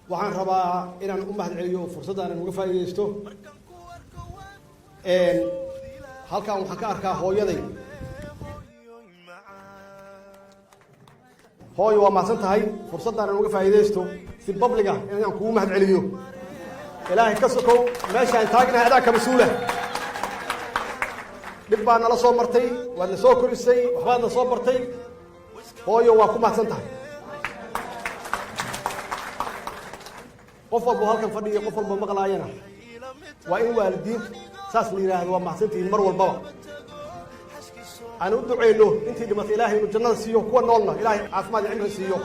waxaan rabaa inaan u mahadceliyo fursaddan aan uga faa'iideysto halkan waxaan ka arkaa hooyaday hooyo waa mahadsan tahay fursaddan aan uga faa'iideysto si public ah inaan kugu mahadceliyo ilaahay ka sokow meeshaan taagnahay adaa ka mas-uula dhib baa nala soo martay waad na soo korisay waxbaad na soo bartay hooyo waa ku mahadsan tahay qof walba halkan fadhiyo qof walba maqlaayana waa in waalidiintu saas la yiraahdo waa mahadsantihiin mar walbaba aan u duceyno intii dhimatay ilaahay inuu jannada siiyo kuwa noolna ilaahay caafimaad iyo cimri siiyo